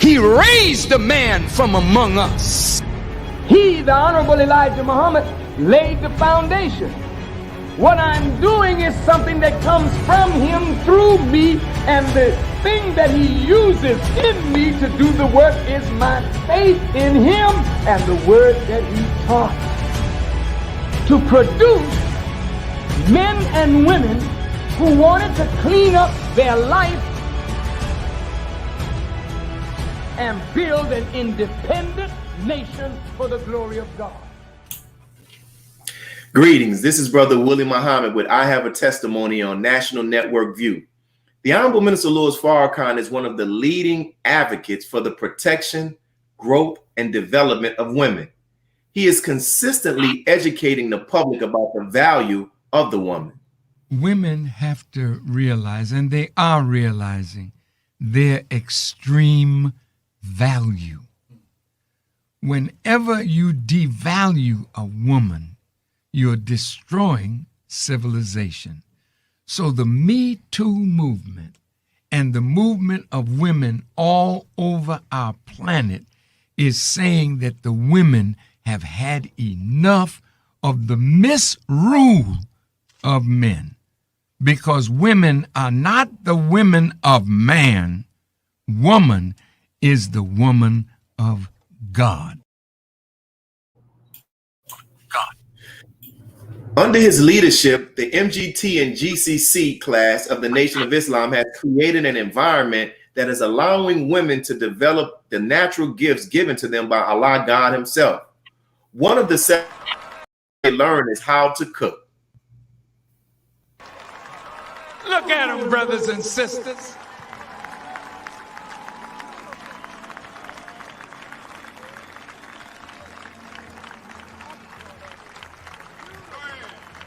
He raised a man from among us. He, the Honorable Elijah Muhammad, laid the foundation. What I'm doing is something that comes from him through me, and the thing that he uses in me to do the work is my faith in him and the word that he taught. To produce men and women who wanted to clean up their life and build an independent nation for the glory of God. Greetings. This is Brother Willie Muhammad with I Have a Testimony on National Network View. The Honorable Minister Louis Farrakhan is one of the leading advocates for the protection, growth, and development of women. He is consistently educating the public about the value of the woman. Women have to realize, and they are realizing, their extreme value. Whenever you devalue a woman, you're destroying civilization. So the Me Too movement and the movement of women all over our planet is saying that the women have had enough of the misrule of men, because women are not the women of man. Woman is the woman of God. Under his leadership, the MGT and GCC class of the Nation of Islam has created an environment that is allowing women to develop the natural gifts given to them by Allah God himself. One of the steps they learn is how to cook. Look at them, brothers and sisters.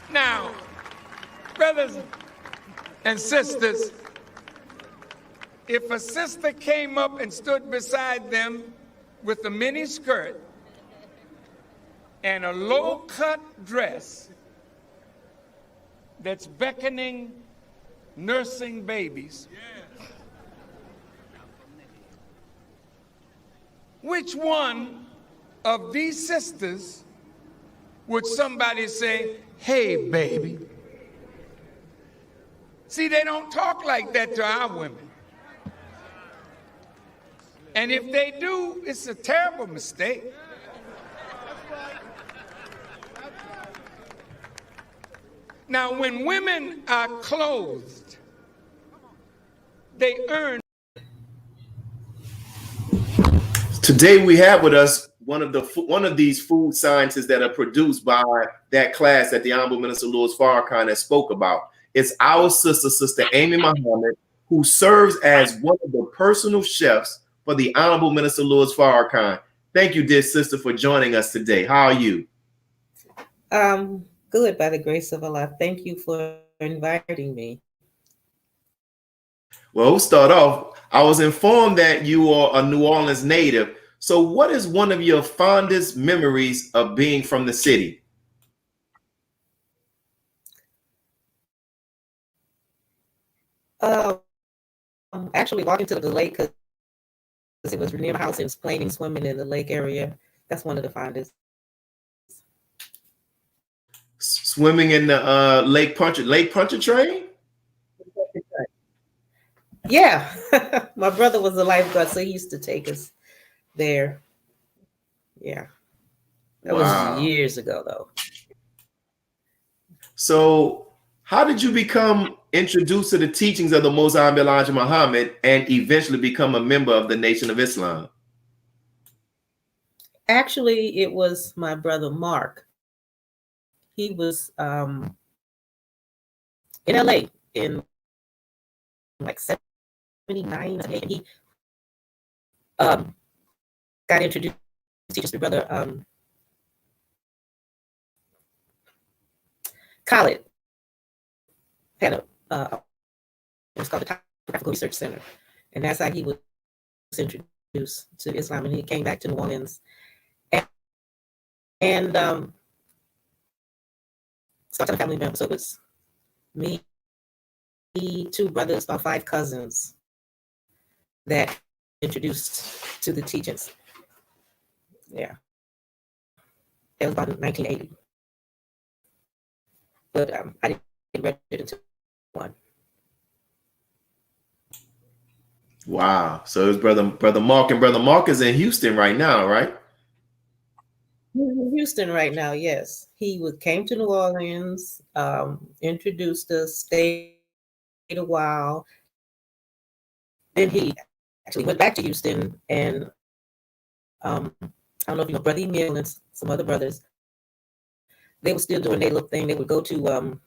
Now, brothers and sisters, if a sister came up and stood beside them with a mini skirt and a low-cut dress that's beckoning nursing babies, which one of these sisters would somebody say, "Hey, baby"? See, they don't talk like that to our women. And if they do, it's a terrible mistake. Now, when women are clothed, they earn. Today we have with us one of these food sciences that are produced by that class that the Honorable Minister Louis Farrakhan has spoke about. It's our Sister Amy Muhammad, who serves as one of the personal chefs for the Honorable Minister Louis Farrakhan. Thank you, dear sister, for joining us today. How are you? Good, by the grace of Allah. Thank you for inviting me. Well, we'll start off. I was informed that you are a New Orleans native. So what is one of your fondest memories of being from the city? Actually walking to the lake, because it was near my house. It was playing and swimming in the lake area. That's one of the fondest. Swimming in the Lake Pontchartrain? Yeah. My brother was a lifeguard, so he used to take us there. Yeah. That was years ago, though. So how did you become introduced to the teachings of the Most High Elijah Muhammad and eventually become a member of the Nation of Islam? Actually, it was my brother Mark. He was in LA in like 79, and he got introduced to his brother Khalid. Had a it was called the Topographical Research Center, and that's how he was introduced to Islam, and he came back to New Orleans, and started a family member. So it was me, 2 brothers, about 5 cousins that introduced to the teachings. Yeah, it was about 1980, but I didn't read it until one. Wow. So it's brother Mark, and brother Mark is in Houston right now, right? He's in Houston right now. Yes, he came to New Orleans, introduced us, stayed a while. Then he actually went back to Houston, and I don't know if you know Brother Emil and some other brothers. They were still doing their little thing. They would go to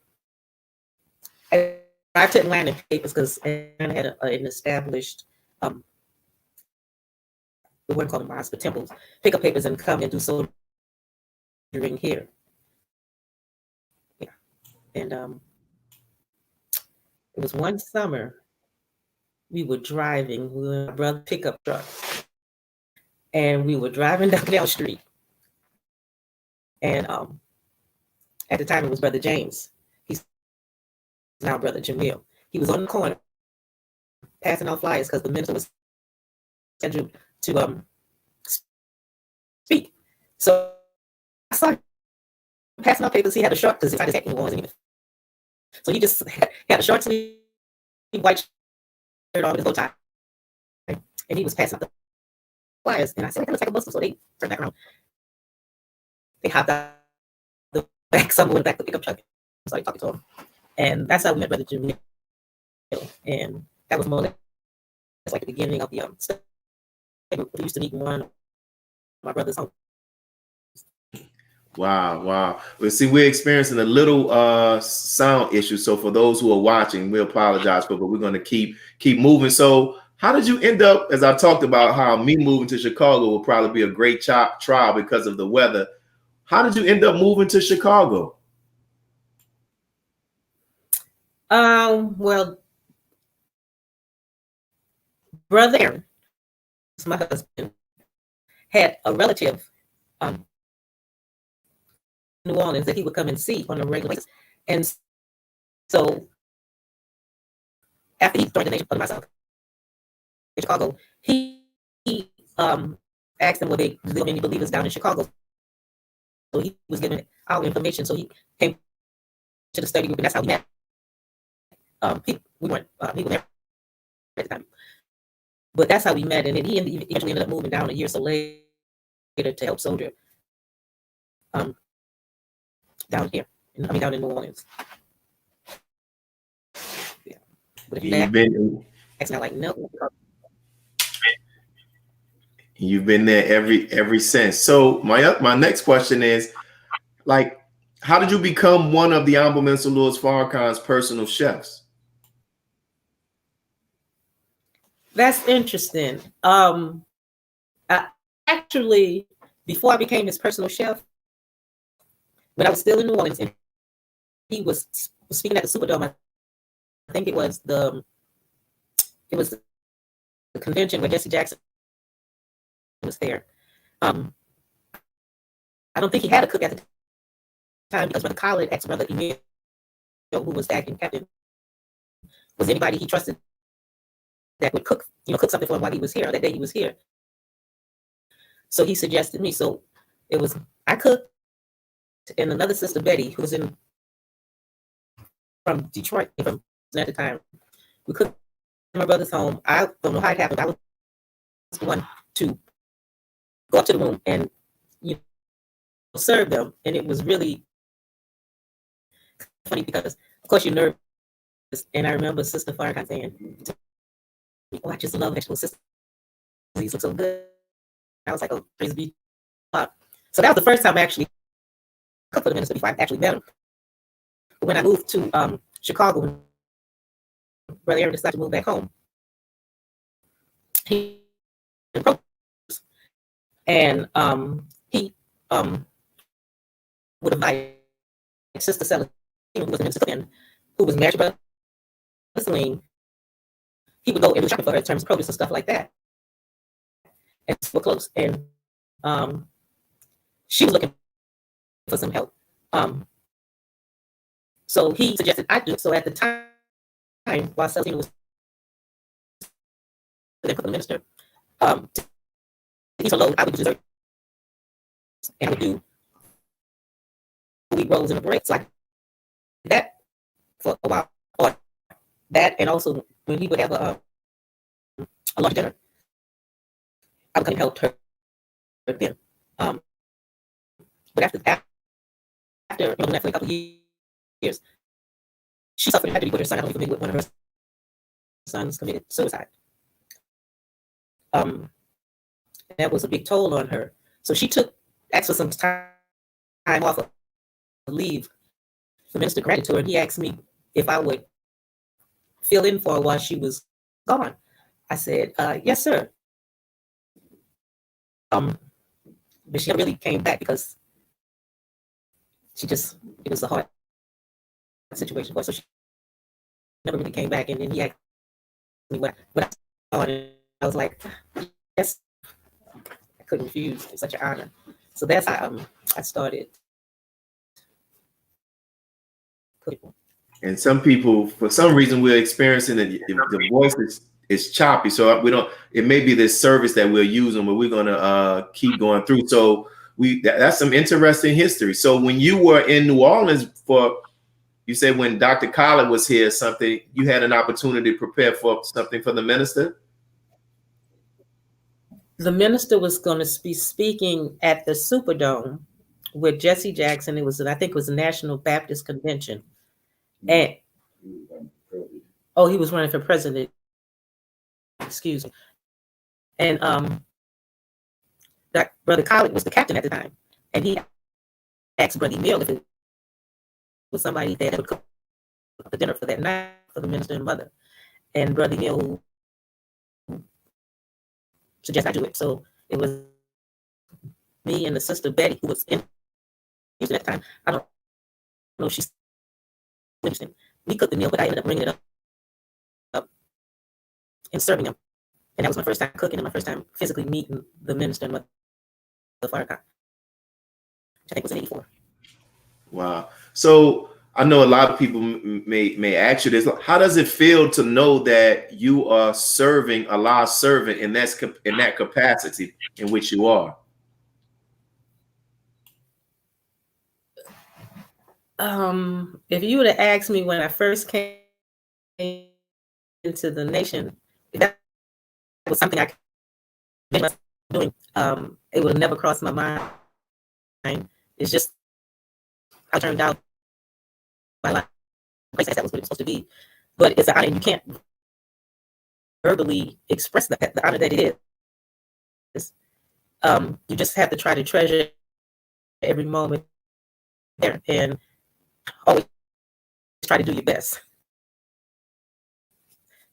I drive to Atlanta papers because Atlanta had an established we wouldn't call them mosques, but temples, pick up papers and come and do soldiering here. Yeah. And it was one summer we were driving, we were in my brother's pickup truck, and we were driving down Canal Street. And at the time it was Brother James. He's now Brother Jamil. He was on the corner passing out flyers because the minister was scheduled to speak. So I saw him passing out papers. He had a short because his hat wasn't even. So he just had a short sleeve white shirt on with his bow tie, and he was passing out the flyers. And I said, "It looks like a Muslim." So they turned back around. They hopped out the back, someone went back to the pickup truck and started talking to him. And that's how we met Brother Jamil. And that was more or less like the beginning of the study. We used to meet in one of my brother's home. Wow, wow. Well, see, we're experiencing a little sound issue. So for those who are watching, we apologize for, but we're going to keep moving. So how did you end up, as I talked about how me moving to Chicago will probably be a great trial because of the weather. How did you end up moving to Chicago? Well, Brother Aaron, my husband, had a relative in New Orleans that he would come and see on a regular basis. And so after he joined the Nation of myself in Chicago, he asked them, "Well, there many believers down in Chicago?" So he was given our information. So he came to the study group, and that's how we met. We weren't married at the time, but that's how we met. And then he eventually ended up moving down a year or so later to help soldier down here. Down in New Orleans. Yeah. But if You've been like no. You've been there every since. So my next question is, like, how did you become one of the Honorable Minister Louis Farrakhan's personal chefs? That's interesting. Actually, before I became his personal chef, when I was still in New Orleans, and he was speaking at the Superdome. I think it was the convention where Jesse Jackson was there. I don't think he had a cook at the time because Brother Khaled asked Brother Emil, who was the acting captain, was anybody he trusted that would cook something for him while he was here, that day he was here. So he suggested me. So it was I cooked, and another sister, Betty, who was from Detroit at the time. We cooked in my brother's home. I don't know how it happened. I was the one to go up to the room and serve them, and it was really funny because, of course, you're nervous. And I remember Sister Farrakhan saying, "Oh, I just love vegetable sisters. These look so good." I was like, "Oh, praise be God." So that was the first time I actually cooked for the minister before I actually met him. But when I moved to Chicago, Brother Aaron decided to move back home. He approached us, and he would invite Sister Celestine, who was a minister then, who was married to Brother Celine. He would go and do shopping for her in terms of produce and stuff like that. And we're close. And she was looking for some help. So he suggested I do. So at the time, while Celestine was the minister, these are low, I would do desserts, and I would do wheat rolls in a bread. So I did that for a while. Or that, and also when we would have a lunch dinner, I would come and help her then. But after doing that for a couple of years, she suffered tragedy with her son. I don't know if you're familiar with one of her sons committed suicide. That was a big toll on her. So she asked for some time off of leave. The minister granted to her, and he asked me if I would fill in for her while she was gone. I said, yes, sir. But she never really came back because it was a hard situation for her. So she never really came back. And then he asked me what I saw, and I was like, yes, I couldn't refuse. It's such an honor. So that's how I started. And some people, for some reason, we're experiencing that the voice is choppy. So we don't. It may be this service that we're using, but we're gonna keep going through. So that's some interesting history. So when you were in New Orleans you said when Dr. Collins was here, something you had an opportunity to prepare for something for the minister. The minister was going to be speaking at the Superdome with Jesse Jackson. I think it was a National Baptist Convention. And he was running for president. Excuse me. And that Brother Collins was the captain at the time, and he asked Brother Emil if it was somebody that would cook the dinner for that night for the minister and mother. And Brother Emil suggested I do it. So it was me and the sister Betty, who was in Houston at the time. I don't know if she's interested. We cooked the meal, but I ended up bringing it up and serving them. And that was my first time cooking and my first time physically meeting the minister and Mother Farrakhan, which I think was in '84. Wow. So I know a lot of people may ask you this. How does it feel to know that you are serving Allah's servant in that capacity in which you are? If you would have asked me when I first came into the nation, that was something I was doing. It would have never crossed my mind. It's just I turned out my life. That was what it was supposed to be. But it's an honor, and you can't verbally express the honor that it is. You just have to try to treasure every moment there and always try to do your best.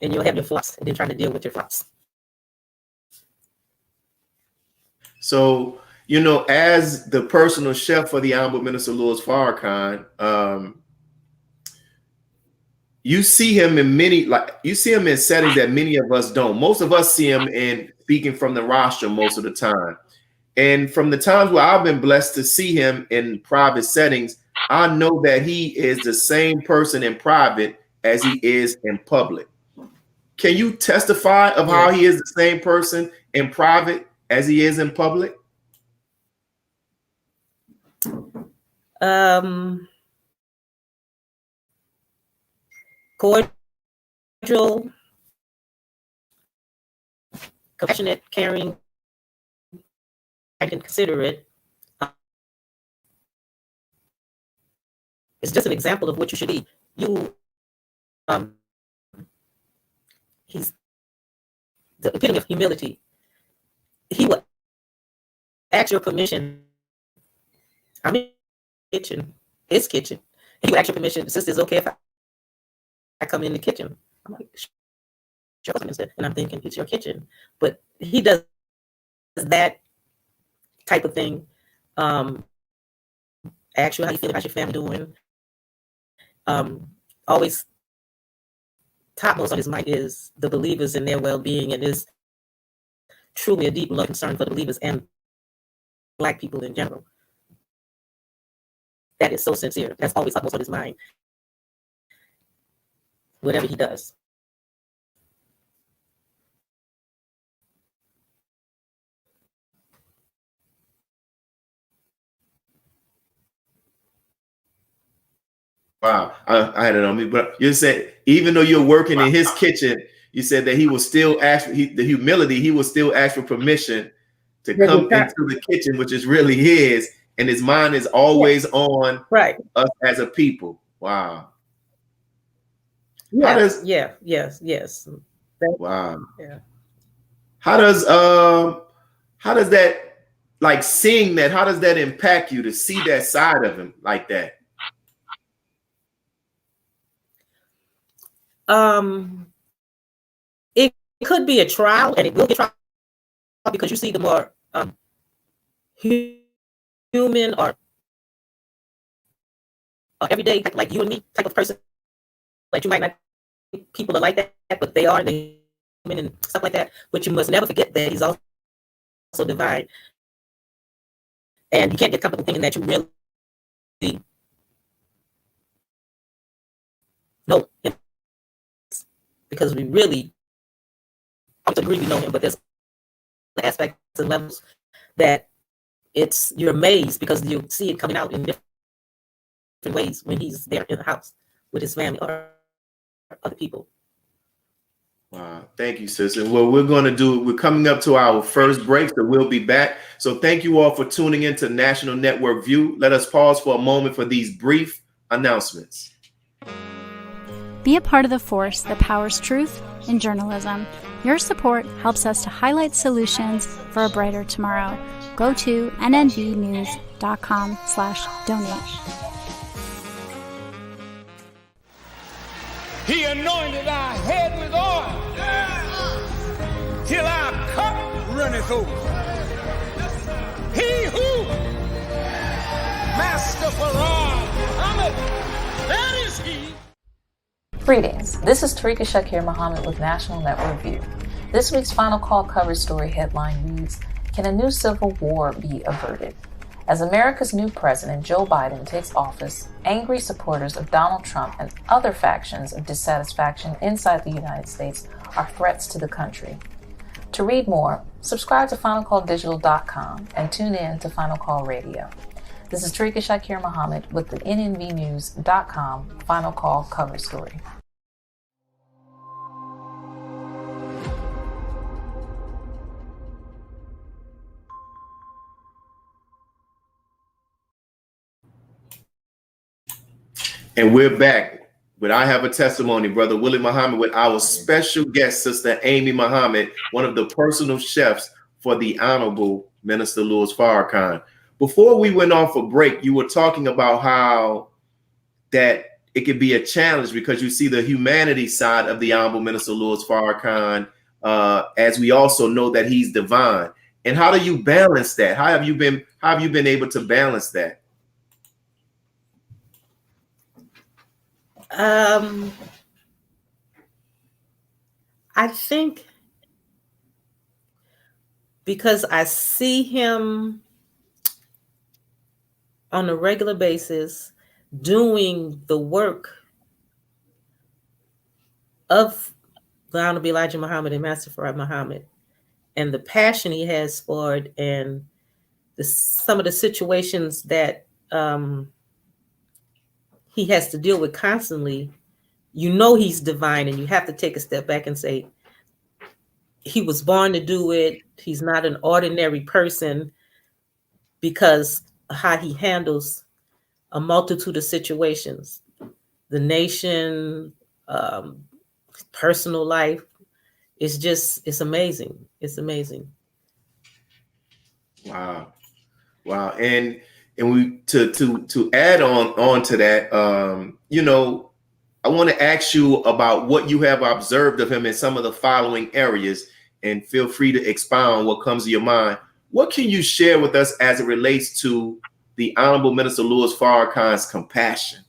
And you'll have your flops, and then try to deal with your flops. So, as the personal chef for the Honorable Minister Louis Farrakhan, you see him in settings that many of us don't. Most of us see him in speaking from the rostrum most of the time. And from the times where I've been blessed to see him in private settings, I know that he is the same person in private as he is in public. Can you testify of how he is the same person in private as he is in public? Cordial, compassionate, caring, I can consider it. It's just an example of what you should be. He's the epitome of humility. He would ask your permission. I'm in the kitchen, his kitchen. He would ask your permission. Sister, is it okay if I come in the kitchen? I'm like, sure, and I'm thinking it's your kitchen. But he does that type of thing. Ask you how you feel about your family doing. Always topmost on his mind is the believers and their well-being, and is truly a deep love concern for the believers and Black people in general. That is so sincere. That's always topmost on his mind, whatever he does. Wow, I had it on me. But you said even though you're working in his kitchen, you said that he will still ask the humility. He will still ask for permission to come into the kitchen, which is really his, and his mind is always on us as a people. Wow. Yes. Wow. Yeah. How does that, like seeing that, how does that impact you to see that side of him like that? It could be a trial, and it will be a trial because you see the more human or everyday, like you and me type of person. Like you might not think people are like that, but they are, they human and stuff like that. But you must never forget that he's also divine, and you can't get comfortable thinking that you really know him, because we really, I would agree we know him, but there's aspects and levels that you're amazed because you see it coming out in different ways when he's there in the house with his family or other people. Wow. Thank you, sis. And what we're coming up to our first break, so we'll be back. So thank you all for tuning into National Network View. Let us pause for a moment for these brief announcements. Be a part of the force that powers truth in journalism. Your support helps us to highlight solutions for a brighter tomorrow. Go to nnvnews.com/donate. He anointed our head with oil till our cup runneth over. He who, Master Farrakhan, Muhammad, that is he. Greetings. This is Tariqa Shakir Muhammad with National Network View. This week's Final Call cover story headline reads, "Can a new civil war be averted?" As America's new president, Joe Biden, takes office, angry supporters of Donald Trump and other factions of dissatisfaction inside the United States are threats to the country. To read more, subscribe to FinalCallDigital.com and tune in to Final Call Radio. This is Tariqa Shakir Muhammad with the nnvnews.com Final Call cover story. And we're back with I Have a Testimony, Brother Willie Muhammad, with our special guest, Sister Amy Muhammad, one of the personal chefs for the Honorable Minister Louis Farrakhan. Before we went off a break, you were talking about how that it could be a challenge because you see the humanity side of the Honorable Minister Louis Farrakhan, as we also know that he's divine. And how do you balance that? How have you been able to balance that? I think because I see him on a regular basis doing the work of the Honorable Elijah Muhammad and Master Farrakhan Muhammad, and the passion he has for it, and some of the situations that he has to deal with constantly, you know he's divine, and you have to take a step back and say, he was born to do it. He's not an ordinary person, because how he handles a multitude of situations, the nation, personal life, it's amazing. It's amazing. Wow. And we to add on to that, you know, I want to ask you about what you have observed of him in some of the following areas, and feel free to expound what comes to your mind. What can you share with us as it relates to the Honorable Minister Louis Farrakhan's compassion?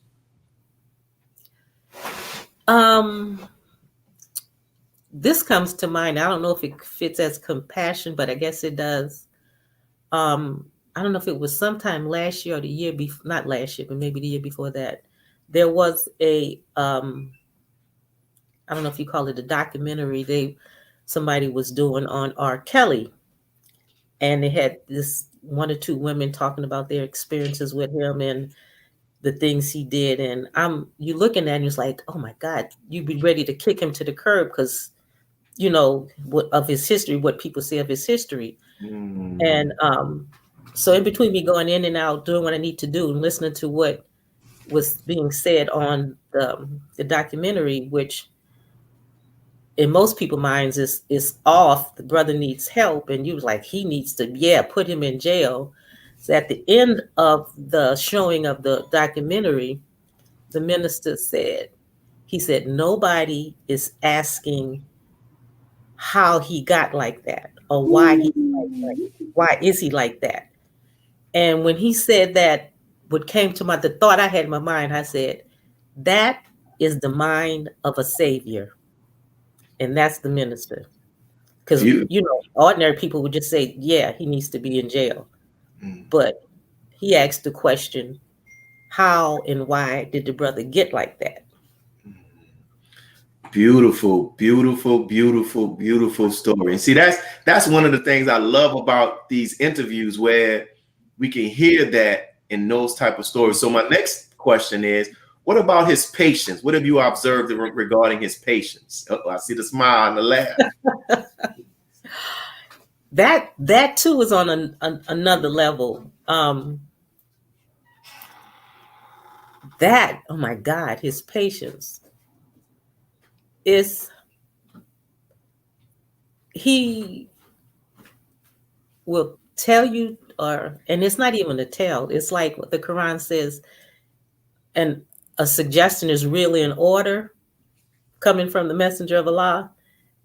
This comes to mind. I don't know if it fits as compassion, but I guess it does. I don't know if it was sometime last year or the year before, not last year, but maybe the year before that. There was a, I don't know if you call it a documentary, somebody was doing on R. Kelly, and they had this one or two women talking about their experiences with him, and the things he did. And you looking at him, it's like, oh my God, you'd be ready to kick him to the curb because, you know, of his history, what people say of his history. And so in between me going in and out, doing what I need to do and listening to what was being said on the documentary, which in most people's minds is off, the brother needs help, and you was like, he needs to, put him in jail. So at the end of the showing of the documentary, the minister said, nobody is asking how he got like that or why why is he like that. And when he said that, what came to the thought I had in my mind, I said, that is the mind of a savior. And that's the minister. Because, you know, ordinary people would just say, yeah, he needs to be in jail. But he asked the question, how and why did the brother get like that? Beautiful, beautiful, beautiful, beautiful story. And see, that's one of the things I love about these interviews, where we can hear that in those type of stories. So my next question is, what about his patience? What have you observed regarding his patience? I see the smile and the laugh. That too is on another level. That, oh my God, his patience is, he will tell you, and it's not even a tell. It's like what the Quran says, and a suggestion is really an order coming from the messenger of Allah.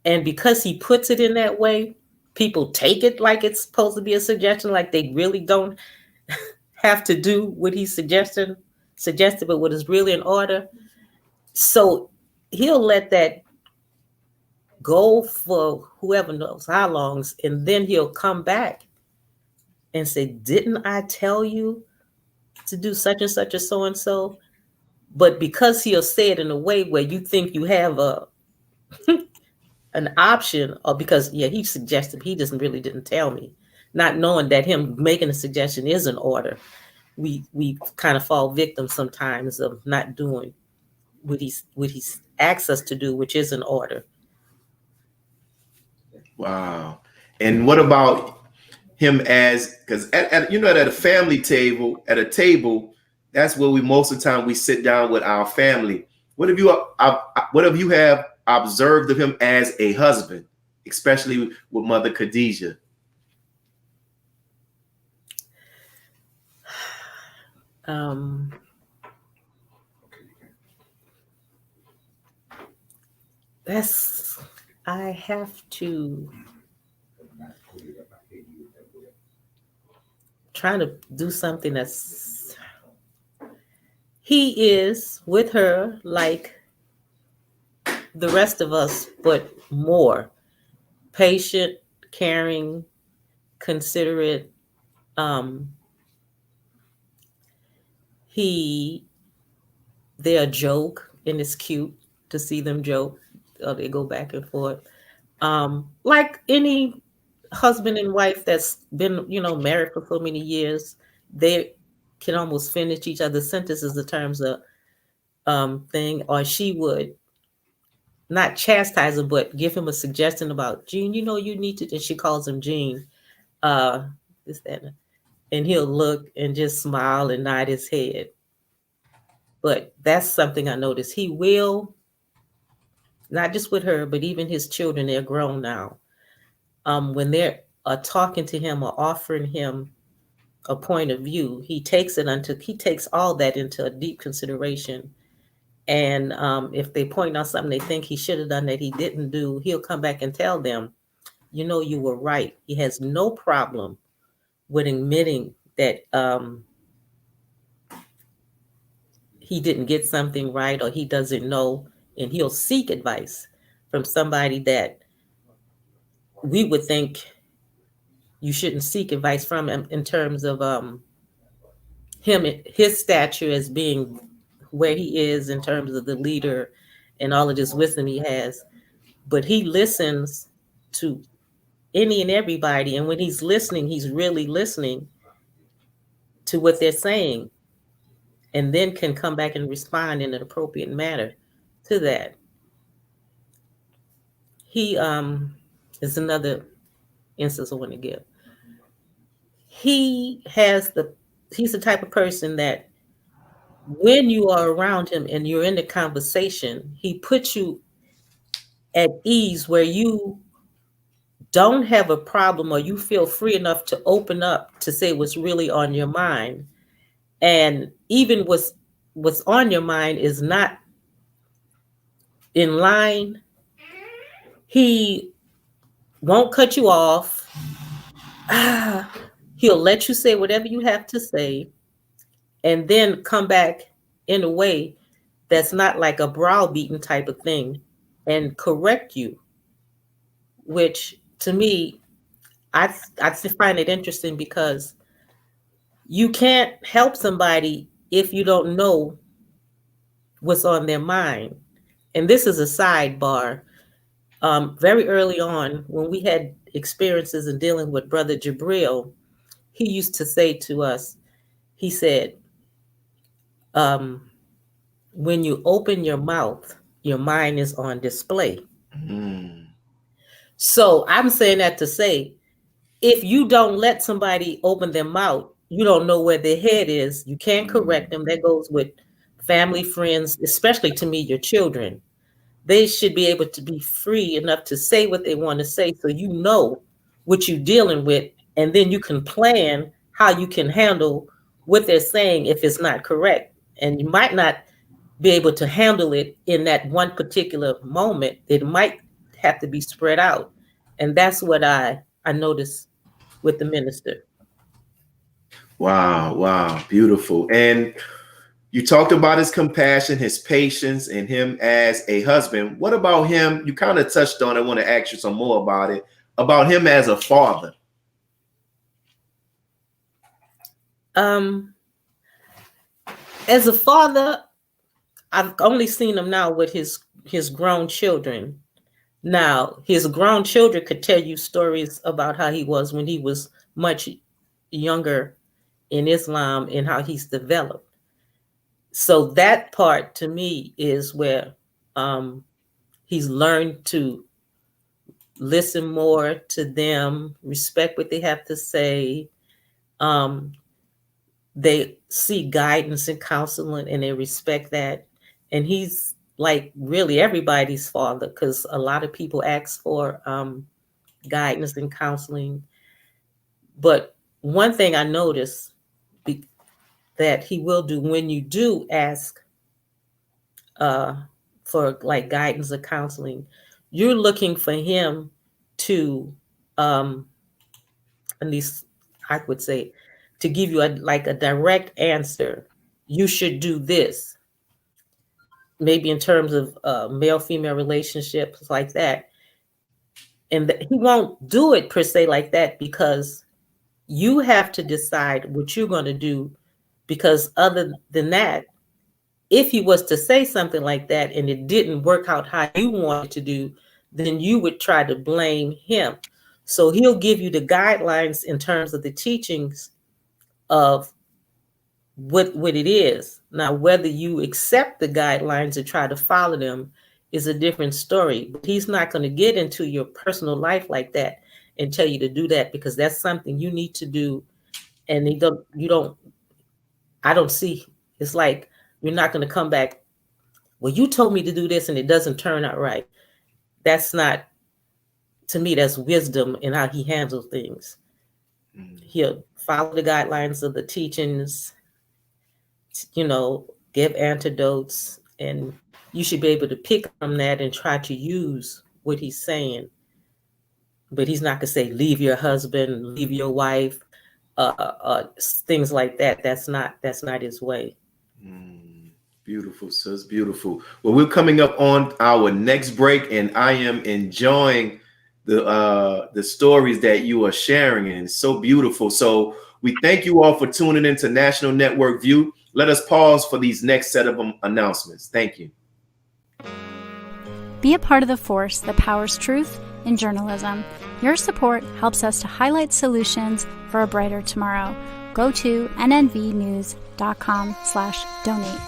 And because he puts it in that way, people take it like it's supposed to be a suggestion, like they really don't have to do what he suggested, but what is really an order. So he'll let that go for whoever knows how long, and then he'll come back and say, didn't I tell you to do such and such or so and so? But because he'll say it in a way where you think you have an option, or because he suggested, he didn't tell me, not knowing that him making a suggestion is an order. We kind of fall victim sometimes of not doing what he's asked us to do, which is an order. Wow. And what about him as, because at a family table, at a table, that's where we most of the time we sit down with our family. What have you have observed of him as a husband, especially with Mother Khadijah? I have to try to do something he is with her like the rest of us, but more patient, caring, considerate. They're a joke, and it's cute to see them joke. They go back and forth. Like any husband and wife that's been, married for so many years, they can almost finish each other's sentences in terms of thing, or she would not chastise him, but give him a suggestion about, Gene, you need to, and she calls him Gene, this, that, and he'll look and just smile and nod his head. But that's something I noticed. He will, not just with her, but even his children, they're grown now. When they're talking to him or offering him a point of view, he takes all that into a deep consideration. And if they point out something they think he should have done that he didn't do, he'll come back and tell them, you were right. He has no problem with admitting that he didn't get something right or he doesn't know, and he'll seek advice from somebody that we would think you shouldn't seek advice from him in terms of his stature as being where he is in terms of the leader and all of this wisdom he has. But he listens to any and everybody. And when he's listening, he's really listening to what they're saying. and then can come back and respond in an appropriate manner to that. He is another instance I want to give. He's the type of person that when you are around him and you're in the conversation, he puts you at ease where you don't have a problem or you feel free enough to open up to say what's really on your mind. And even what's on your mind is not in line, he won't cut you off. He'll let you say whatever you have to say and then come back in a way that's not like a browbeaten type of thing and correct you, which to me, I find it interesting because you can't help somebody if you don't know what's on their mind. And this is a sidebar. Very early on, when we had experiences in dealing with Brother Jabril, he used to say to us, he said, when you open your mouth, your mind is on display. So I'm saying that to say, if you don't let somebody open their mouth, you don't know where their head is. You can't correct them. That goes with family, friends, especially to me, your children. They should be able to be free enough to say what they want to say so you know what you're dealing with, and then you can plan how you can handle what they're saying if it's not correct. And you might not be able to handle it in that one particular moment. It might have to be spread out. And that's what I noticed with the minister. Wow, beautiful. And you talked about his compassion, his patience, and him as a husband. What about him? You kind of touched on it. I want to ask you some more about it, about him as a father. As a father, I've only seen him now with his grown children. Now, his grown children could tell you stories about how he was when he was much younger in Islam and how he's developed. So that part to me is where he's learned to listen more to them, respect what they have to say. They see guidance and counseling and they respect that. And he's like really everybody's father, because a lot of people ask for guidance and counseling. But one thing I noticed that he will do when you do ask for like guidance or counseling, you're looking for him to, at least I would say, to give you a direct answer. You should do this. Maybe in terms of male-female relationships like that. And he won't do it per se like that, because you have to decide what you're going to do, because other than that, if he was to say something like that and it didn't work out how you wanted to do, then you would try to blame him. So he'll give you the guidelines in terms of the teachings of what it is. Now, whether you accept the guidelines and try to follow them is a different story. But he's not going to get into your personal life like that and tell you to do that, because that's something you need to do. And I don't see, it's like, you're not going to come back, well, you told me to do this and it doesn't turn out right. That's not, to me, that's wisdom in how he handles things. He'll follow the guidelines of the teachings, give antidotes, and you should be able to pick from that and try to use what he's saying. But he's not going to say, leave your husband, leave your wife, things like that. That's not his way. Beautiful, sis. Beautiful. Well, we're coming up on our next break, and I am enjoying the stories that you are sharing, and it's so beautiful. So we thank you all for tuning into National Network View. Let us pause for these next set of announcements. Thank you. Be a part of the force that powers truth in journalism. Your support helps us to highlight solutions for a brighter tomorrow. go to nnvnews.com/donate.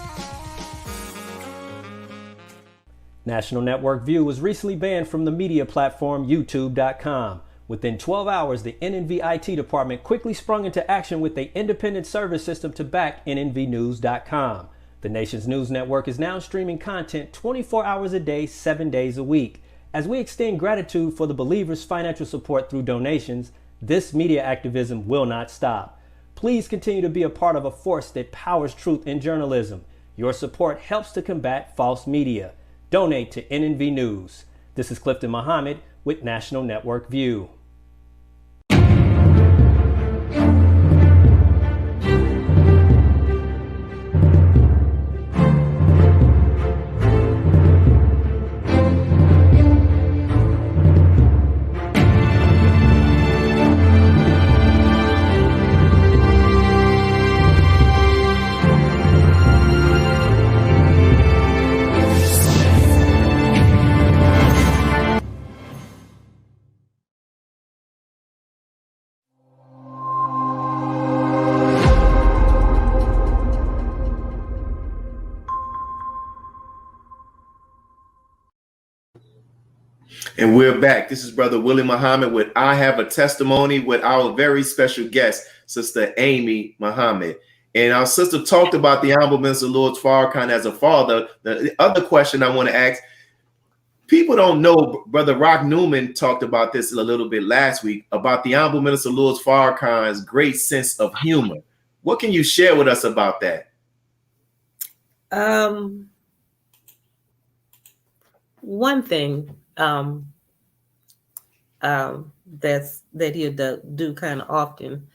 National Network View was recently banned from the media platform YouTube.com. Within 12 hours, the NNV IT department quickly sprung into action with an independent service system to back nnvnews.com. The nation's news network is now streaming content 24 hours a day, 7 days a week. As we extend gratitude for the believers' financial support through donations, this media activism will not stop. Please continue to be a part of a force that powers truth in journalism. Your support helps to combat false media. Donate to NNV News. This is Clifton Muhammad with National Network View. And we're back. This is Brother Willie Muhammad with I Have a Testimony with our very special guest, Sister Amy Muhammad. And our sister talked about the Honorable Minister Lord Farrakhan as a father. The other question I want to ask, people don't know, Brother Rock Newman talked about this a little bit last week, about the Honorable Minister Lord Farrakhan's great sense of humor. What can you share with us about that? One thing that he'll do kind of often.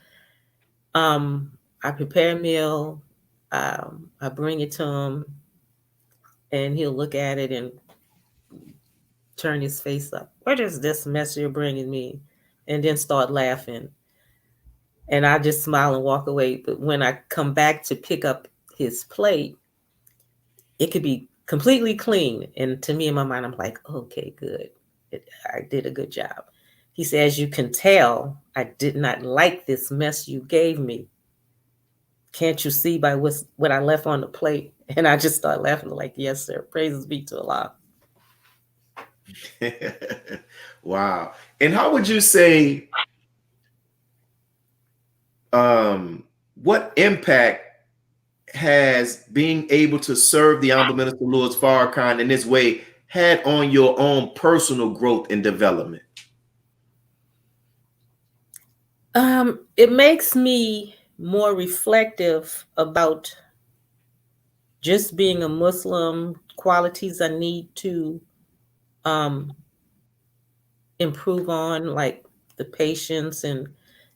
I prepare a meal, I bring it to him, and he'll look at it and turn his face up. What is this mess you're bringing me? And then start laughing. And I just smile and walk away. But when I come back to pick up his plate, it could be completely clean. And to me in my mind, I'm like, okay, good. I did a good job. He said, as you can tell, I did not like this mess you gave me. Can't you see by what I left on the plate? And I just start laughing like, yes, sir. Praises be to Allah. Wow. And how would you say, what impact has being able to serve the Honorable Minister Lord Farrakhan in this way had on your own personal growth and development? It makes me more reflective about just being a Muslim, qualities I need to improve on, like the patience and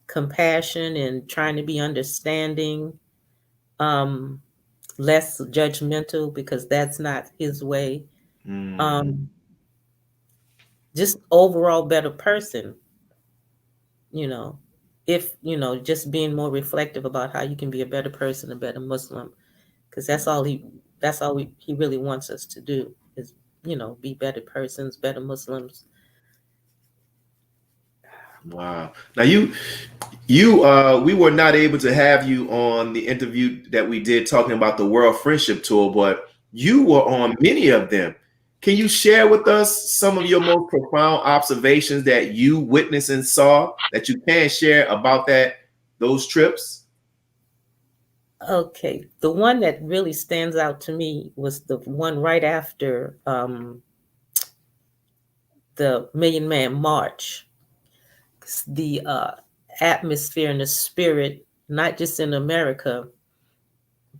compassion and trying to be understanding, less judgmental, because that's not his way. Just overall better person, just being more reflective about how you can be a better person, a better Muslim, because that's all he really wants us to do is, be better persons, better Muslims. Wow. Now we were not able to have you on the interview that we did talking about the World Friendship Tour, but you were on many of them. Can you share with us some of your most profound observations that you witnessed and saw that you can share about those trips? Okay. The one that really stands out to me was the one right after the Million Man March. The atmosphere and the spirit, not just in America,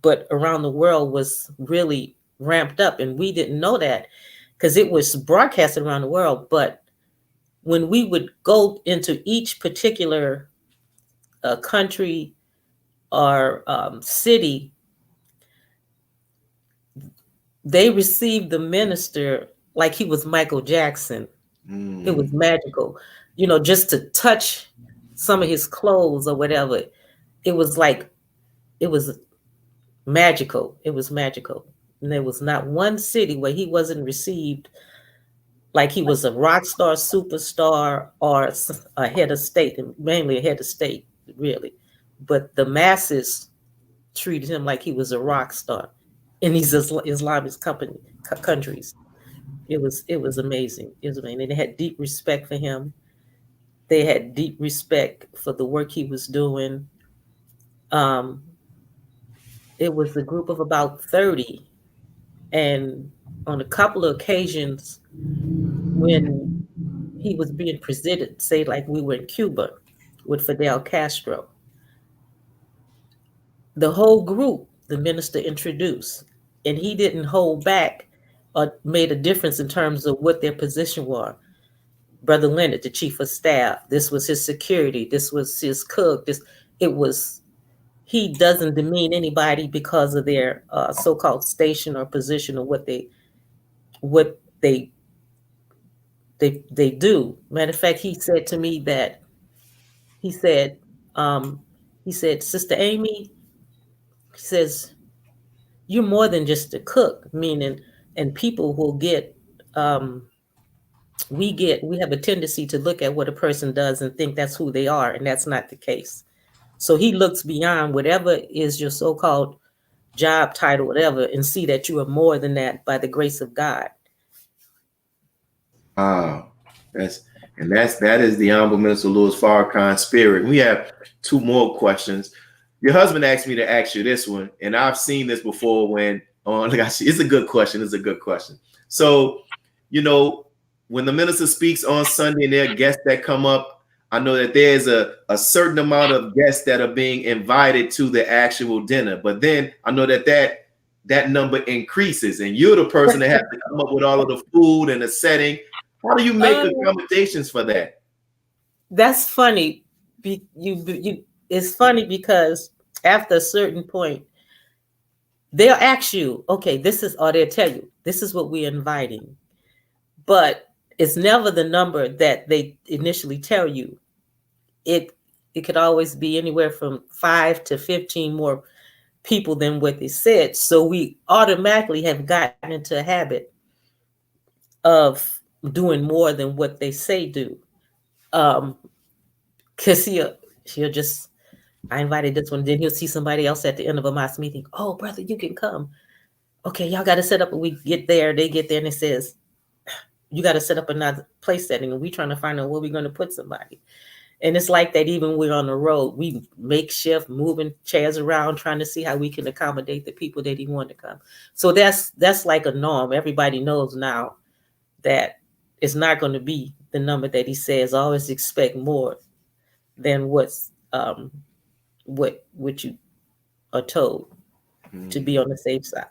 but around the world, was really ramped up. And we didn't know that because it was broadcasted around the world. But when we would go into each particular country or city, they received the minister like he was Michael Jackson. It was magical. Just to touch some of his clothes or whatever, it was magical. It was magical. And there was not one city where he wasn't received like he was a rock star, superstar, or a head of state, and mainly a head of state, really. but the masses treated him like he was a rock star in these Islamist countries. It was amazing. It was amazing. And they had deep respect for him. They had deep respect for the work he was doing. It was a group of about 30. And on a couple of occasions when he was being presented, say like we were in Cuba with Fidel Castro, the whole group, the minister introduced, and he didn't hold back or made a difference in terms of what their position was. Brother Leonard, the chief of staff, this was his security, this was his cook, he doesn't demean anybody because of their so-called station or position or what they do. Matter of fact, he said to me that he said, Sister Amy, he says, you're more than just a cook, meaning, and people will get, we have a tendency to look at what a person does and think that's who they are, and that's not the case. So he looks beyond whatever is your so-called job title, whatever, and see that you are more than that by the grace of God. That is the Honorable Minister Louis Farrakhan spirit. We have two more questions. Your husband asked me to ask you this one, and I've seen this before when it's a good question. It's a good question. So, when the minister speaks on Sunday and there are guests that come up, I know that there's a certain amount of guests that are being invited to the actual dinner. But then I know that number increases, and you're the person that has to come up with all of the food and the setting. How do you make accommodations for that? That's funny. It's funny because after a certain point, they'll ask you, okay, they'll tell you, this is what we're inviting. But it's never the number that they initially tell you. It could always be anywhere from 5 to 15 more people than what they said. So we automatically have gotten into a habit of doing more than what they say do. Because he'll just, I invited this one, then he'll see somebody else at the end of a mass meeting. Oh, brother, you can come. Okay, y'all got to set up. And we get there, they get there, and it says, you got to set up another place setting, and we're trying to find out where we're going to put somebody. And it's like that even when we're on the road, we makeshift, moving chairs around, trying to see how we can accommodate the people that he want to come. So that's like a norm. Everybody knows now that it's not going to be the number that he says. Always expect more than what you are told to be on the safe side.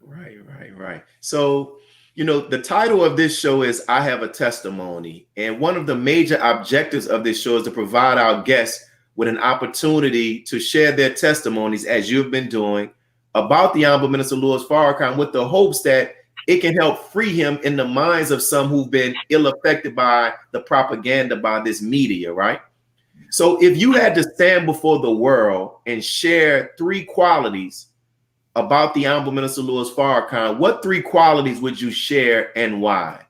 Right. So, the title of this show is I Have a Testimony. And one of the major objectives of this show is to provide our guests with an opportunity to share their testimonies, as you've been doing, about the Honorable Minister Louis Farrakhan, with the hopes that it can help free him in the minds of some who've been ill affected by the propaganda by this media, right? So if you had to stand before the world and share 3 qualities about the Honorable Minister Louis Farrakhan, what 3 qualities would you share and why?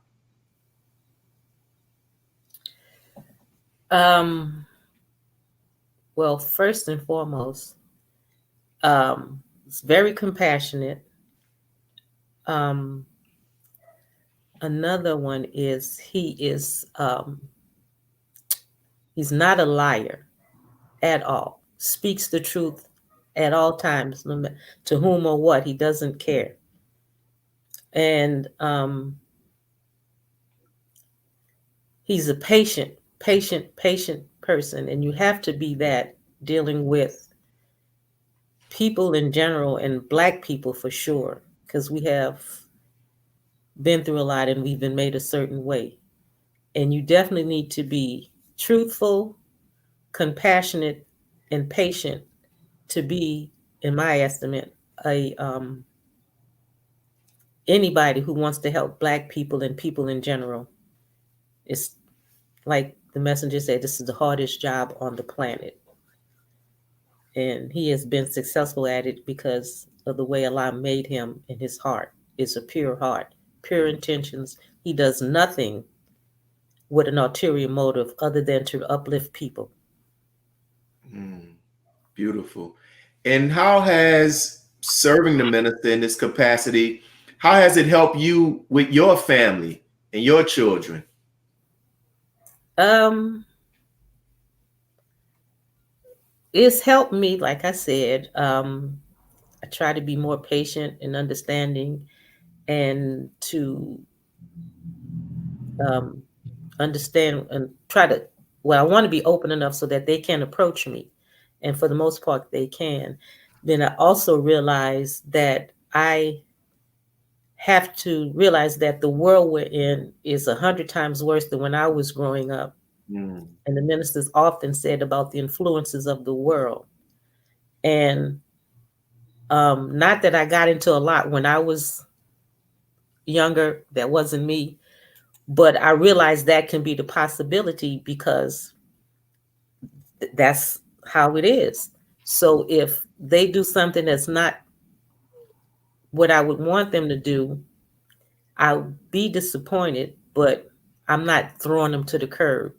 Well, first and foremost, it's very compassionate. Another one is he's not a liar at all. Speaks the truth at all times, no matter to whom or what. He doesn't care. And he's a patient person. And you have to be that, dealing with people in general and Black people for sure, because we have been through a lot and we've been made a certain way. And you definitely need to be truthful, compassionate, and patient to be, in my estimate, anybody who wants to help Black people and people in general. It's like the messenger said, this is the hardest job on the planet. And he has been successful at it because of the way Allah made him, in his heart. It's a pure heart, pure intentions. He does nothing with an ulterior motive other than to uplift people. Beautiful. And how has serving the minister in this capacity, how has it helped you with your family and your children? It's helped me, like I said. I try to be more patient and understanding, and to understand and try to, well, I want to be open enough so that they can approach me. And for the most part, they can. Then I also realize that I have to realize that the world we're in is 100 times worse than when I was growing up. Mm. And the ministers often said about the influences of the world. And not that I got into a lot when I was younger, that wasn't me, but I realized that can be the possibility because that's how it is. So if they do something that's not what I would want them to do, I'll be disappointed, but I'm not throwing them to the curb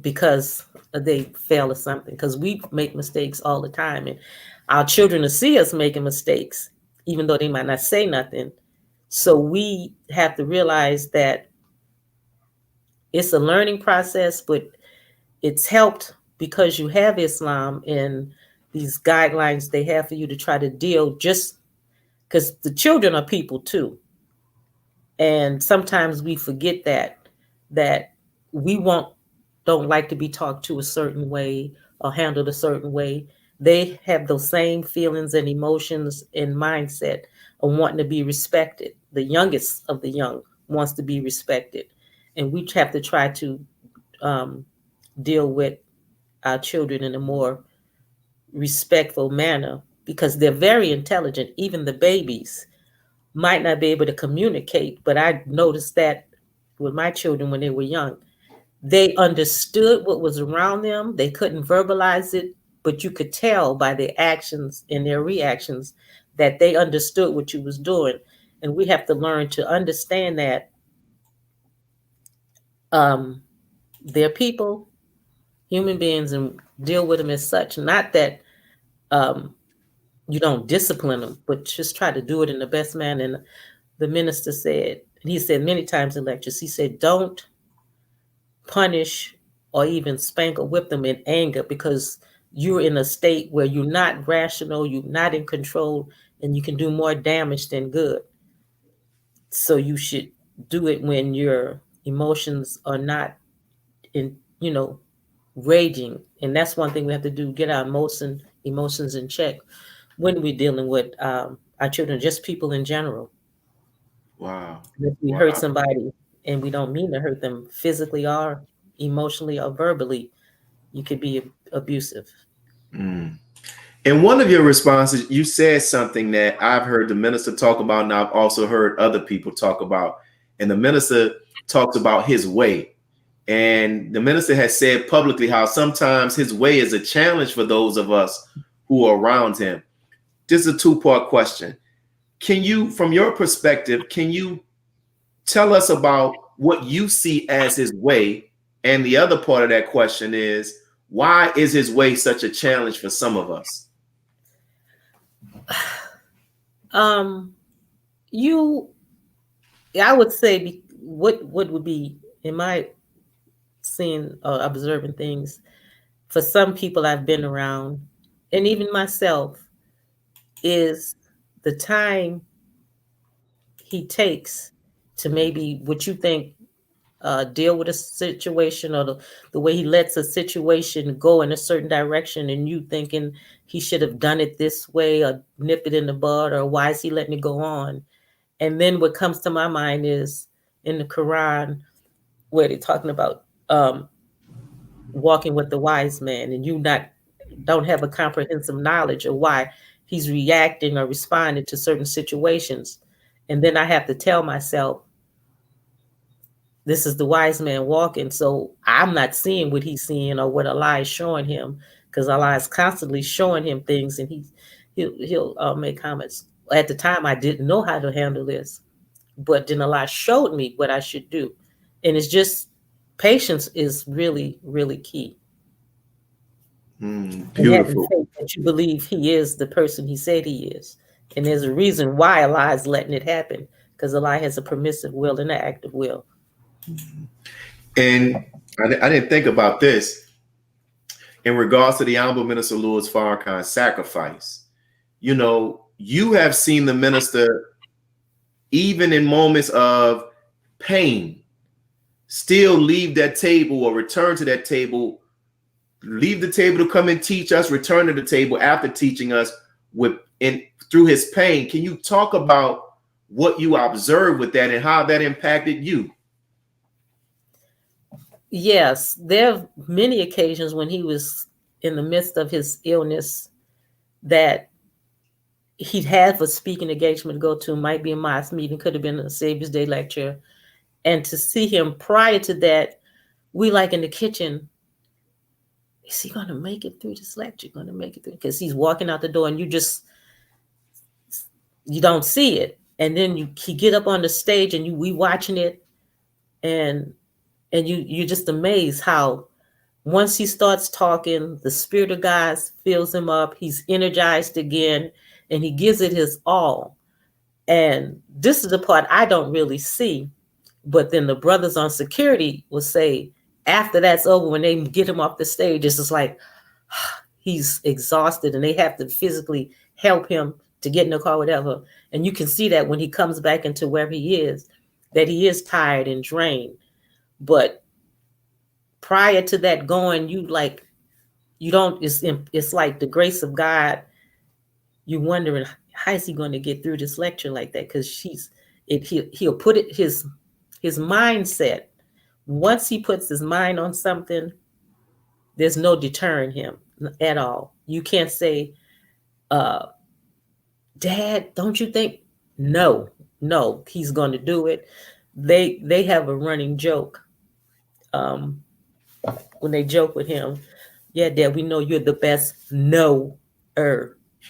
because they fail or something. Because we make mistakes all the time, and our children will see us making mistakes, even though they might not say nothing. So we have to realize that it's a learning process, but it's helped because you have Islam and these guidelines they have for you to try to deal, just because the children are people too. And sometimes we forget that we don't like to be talked to a certain way or handled a certain way. They have those same feelings and emotions and mindset of wanting to be respected. The youngest of the young wants to be respected. And we have to try to deal with our children in a more respectful manner because they're very intelligent. Even the babies might not be able to communicate, but I noticed that with my children when they were young. They understood what was around them. They couldn't verbalize it, but you could tell by their actions and their reactions that they understood what you was doing. And we have to learn to understand that they're people, human beings, and deal with them as such. Not that you don't discipline them, but just try to do it in the best manner. And the minister said, and he said many times in lectures, he said, don't punish or even spank or whip them in anger because you're in a state where you're not rational, you're not in control, and you can do more damage than good. So you should do it when your emotions are not in, raging. And that's one thing we have to do, get our emotions in check when we're dealing with our children, just people in general. Wow. If we hurt somebody and we don't mean to hurt them physically or emotionally or verbally, you could be abusive. Mm. In one of your responses, you said something that I've heard the minister talk about, and I've also heard other people talk about. And the minister talks about his way. And the minister has said publicly how sometimes his way is a challenge for those of us who are around him. This is a two-part question. Can you, from your perspective, can you tell us about what you see as his way? And the other part of that question is, why is his way such a challenge for some of us? I would say what would be, in my seeing or observing things, for some people I've been around, and even myself, is the time he takes to maybe what you think deal with a situation, or the way he lets a situation go in a certain direction and you thinking he should have done it this way or nipped it in the bud, or why is he letting it go on? And then what comes to my mind is in the Quran where they're talking about walking with the wise man, and you don't have a comprehensive knowledge of why he's reacting or responding to certain situations. And then I have to tell myself, this is the wise man walking. So I'm not seeing what he's seeing or what Allah is showing him, because Allah is constantly showing him things, and he'll make comments. At the time, I didn't know how to handle this, but then Allah showed me what I should do. And it's just patience is really, really key. Beautiful. That you believe he is the person he said he is. And there's a reason why Allah is letting it happen, because Allah has a permissive will and an active will. And I didn't think about this in regards to the Honorable Minister Louis Farrakhan's sacrifice. You know, you have seen the minister, even in moments of pain, still leave that table or return to that table, leave the table to come and teach us, return to the table after teaching us through his pain. Can you talk about what you observed with that and how that impacted you? Yes, there are many occasions when he was in the midst of his illness that he'd have a speaking engagement to go to, might be a mosque meeting, could have been a Savior's Day lecture. And to see him prior to that, we like in the kitchen, is he going to make it through this lecture? Going to make it through? Because he's walking out the door and you don't see it. And then he get up on the stage and we watching it. And you're just amazed how once he starts talking, the Spirit of God fills him up. He's energized again and he gives it his all. And this is the part I don't really see. But then the brothers on security will say, after that's over, when they get him off the stage, it's just like he's exhausted and they have to physically help him to get in the car, whatever. And you can see that when he comes back into wherever he is, that he is tired and drained. But prior to that going, it's like the grace of God. You're wondering, how is he going to get through this lecture like that? Because he'll put it, his mindset, once he puts his mind on something, there's no deterring him at all. You can't say, Dad, don't you think? No, he's going to do it. They have a running joke. When they joke with him, yeah, Dad, we know you're the best knower.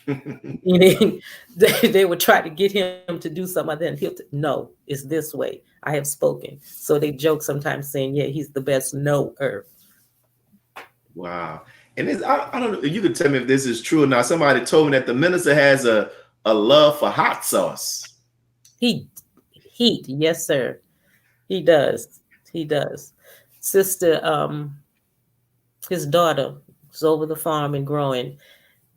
They would try to get him to do something, and he'll no, it's this way. I have spoken. So they joke sometimes saying, yeah, he's the best knower. Wow. And I don't know if you could tell me if this is true or not. Somebody told me that the minister has a love for hot sauce. Heat, yes, sir. He does. Sister, his daughter is over the farm and growing,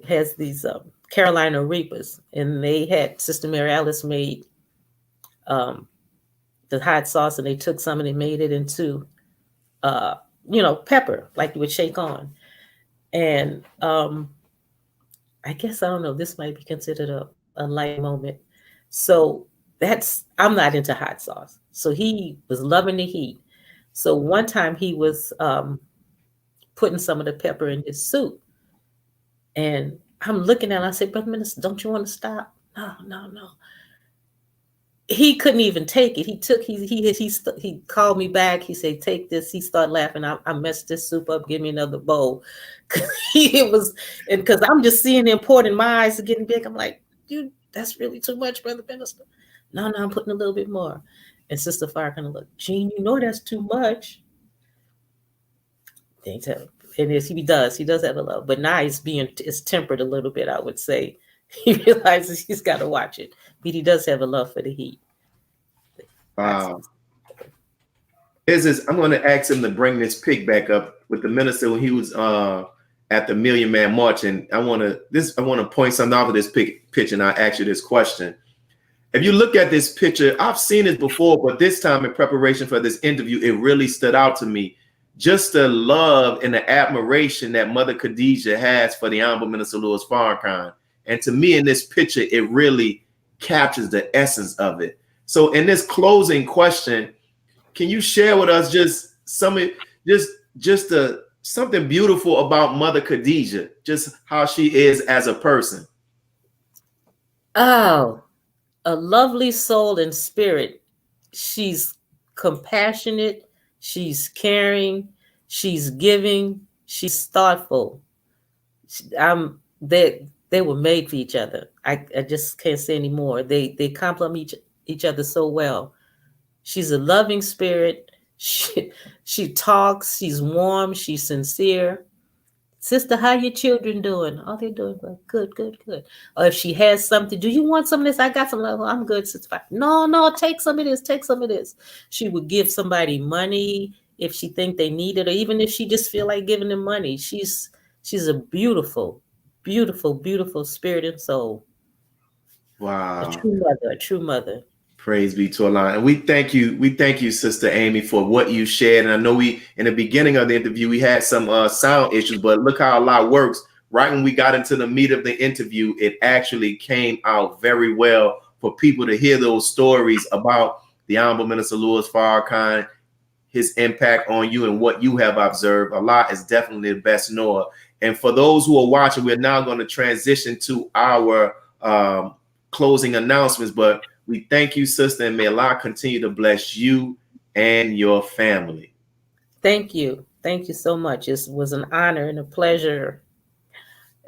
has these Carolina Reapers, and they had Sister Mary Alice made the hot sauce, and they took some and they made it into pepper, like you would shake on. And I guess, I don't know, this might be considered a light moment. So I'm not into hot sauce. So he was loving the heat. So one time he was putting some of the pepper in his soup. And I'm looking at him, I said, Brother Minister, don't you want to stop? No. He couldn't even take it. He called me back. He said, take this. He started laughing. I messed this soup up. Give me another bowl. Because I'm just seeing him pouring in my eyes are getting big. I'm like, dude, that's really too much, Brother Minister. No, I'm putting a little bit more. And Sister Farrakhan looked, Gene, you know that's too much. They tell him. And he does have a love, but now it's tempered a little bit, I would say. He realizes he's got to watch it, but he does have a love for the heat. Wow. I'm going to ask him to bring this pic back up with the minister when he was at the Million Man March, and I want to point something out of this picture, and I ask you this question. If you look at this picture, I've seen it before, but this time in preparation for this interview, it really stood out to me. Just the love and the admiration that Mother Khadijah has for the Honorable Minister Louis Farrakhan. And to me, in this picture, it really captures the essence of it. So in this closing question, can you share with us just something beautiful about Mother Khadijah, just how she is as a person? Oh, a lovely soul and spirit. She's compassionate. She's caring, she's giving, she's thoughtful. They were made for each other. I just can't say anymore. They complement each other so well. She's a loving spirit. She talks, she's warm, she's sincere. Sister, how your children doing? Oh, they're doing well. Good, good, good. Or if she has something, do you want some of this? I got some. Oh, I'm good, Sister. No, take some of this. Take some of this. She would give somebody money if she think they need it, or even if she just feel like giving them money. She's a beautiful, beautiful, beautiful spirit and soul. Wow. A true mother, a true mother. Praise be to Allah. And we thank you, Sister Amy, for what you shared. And I know in the beginning of the interview, we had some sound issues, but look how Allah works. Right when we got into the meat of the interview, it actually came out very well for people to hear those stories about the Honorable Minister Louis Farrakhan, his impact on you and what you have observed. Allah is definitely the best knower. And for those who are watching, we're now going to transition to our closing announcements, but we thank you, sister, and may Allah continue to bless you and your family. Thank you. Thank you so much. It was an honor and a pleasure.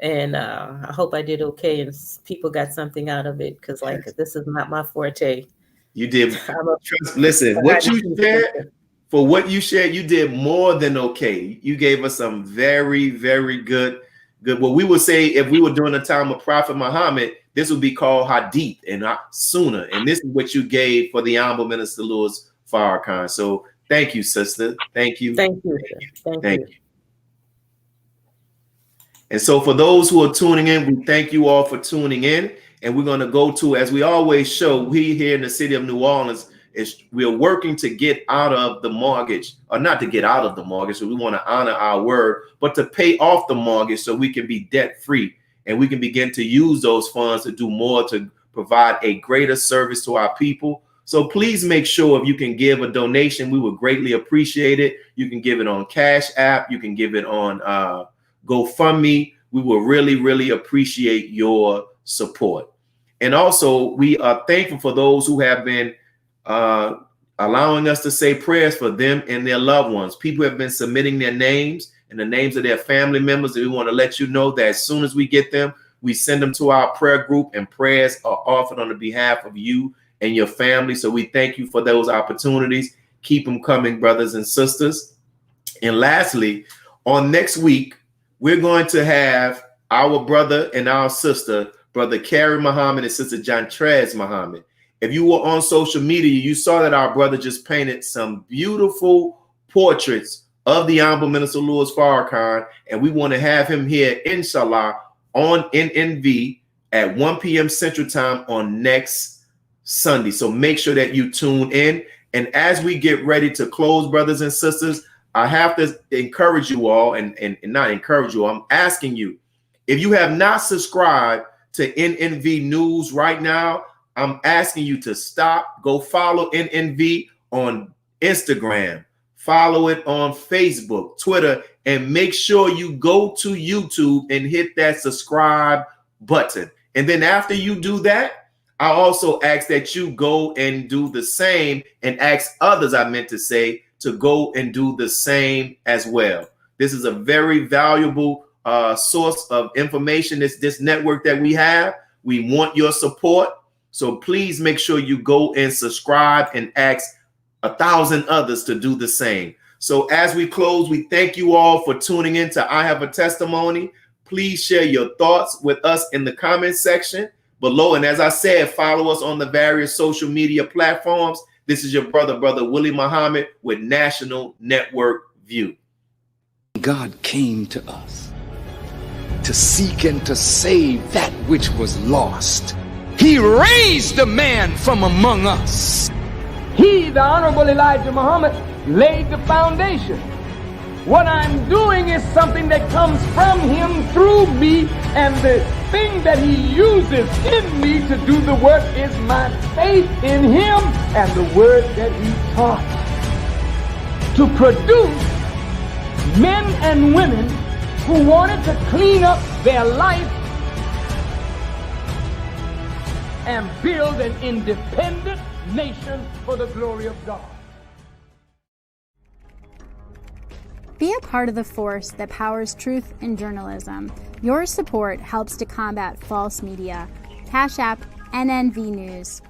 And I hope I did okay and people got something out of it, because this is not my forte. You did. Listen, what you shared, for what you shared, you did more than okay. You gave us some very, very good. What we would say if we were during the time of Prophet Muhammad, this would be called hadith and not sunnah. And this is what you gave for the Honorable Minister Louis Farrakhan. So thank you, sister. Thank you. Thank you. Thank you. And so for those who are tuning in, we thank you all for tuning in. And we're going to go to, as we always show, we here in the city of New Orleans, we're working to get out of the mortgage, or not to get out of the mortgage. So we want to honor our word, but to pay off the mortgage so we can be debt free and we can begin to use those funds to do more, to provide a greater service to our people. So please make sure if you can give a donation, we would greatly appreciate it. You can give it on Cash App. You can give it on GoFundMe. We will really, really appreciate your support. And also, we are thankful for those who have been allowing us to say prayers for them and their loved ones. People have been submitting their names and the names of their family members. And we want to let you know that as soon as we get them, we send them to our prayer group, and prayers are offered on the behalf of you and your family. So we thank you for those opportunities. Keep them coming, brothers and sisters. And lastly, on next week, we're going to have our brother and our sister, Brother Carrie Muhammad and Sister Jantrez Muhammad. If you were on social media, you saw that our brother just painted some beautiful portraits of the Honorable Minister Louis Farrakhan, and we want to have him here, inshallah, on NNV at 1 p.m. Central Time on next Sunday. So make sure that you tune in. And as we get ready to close, brothers and sisters, I have to encourage you all, and not encourage you, I'm asking you, if you have not subscribed to NNV News right now, I'm asking you to stop, go follow NNV on Instagram, follow it on Facebook, Twitter, and make sure you go to YouTube and hit that subscribe button. And then after you do that, I also ask that you go and do the same, and ask others, I meant to say, to go and do the same as well. This is a very valuable source of information. This network that we have. We want your support. So please make sure you go and subscribe and ask 1,000 others to do the same. So as we close, we thank you all for tuning in to I Have a Testimony. Please share your thoughts with us in the comment section below. And as I said, follow us on the various social media platforms. This is your brother Willie Muhammad with National Network View. God came to us to seek and to save that which was lost. He raised a man from among us. He, the Honorable Elijah Muhammad, laid the foundation. What I'm doing is something that comes from him through me, and the thing that he uses in me to do the work is my faith in him and the word that he taught. To produce men and women who wanted to clean up their life and build an independent nation for the glory of God. Be a part of the force that powers truth in journalism. Your support helps to combat false media. Cash App NNV News.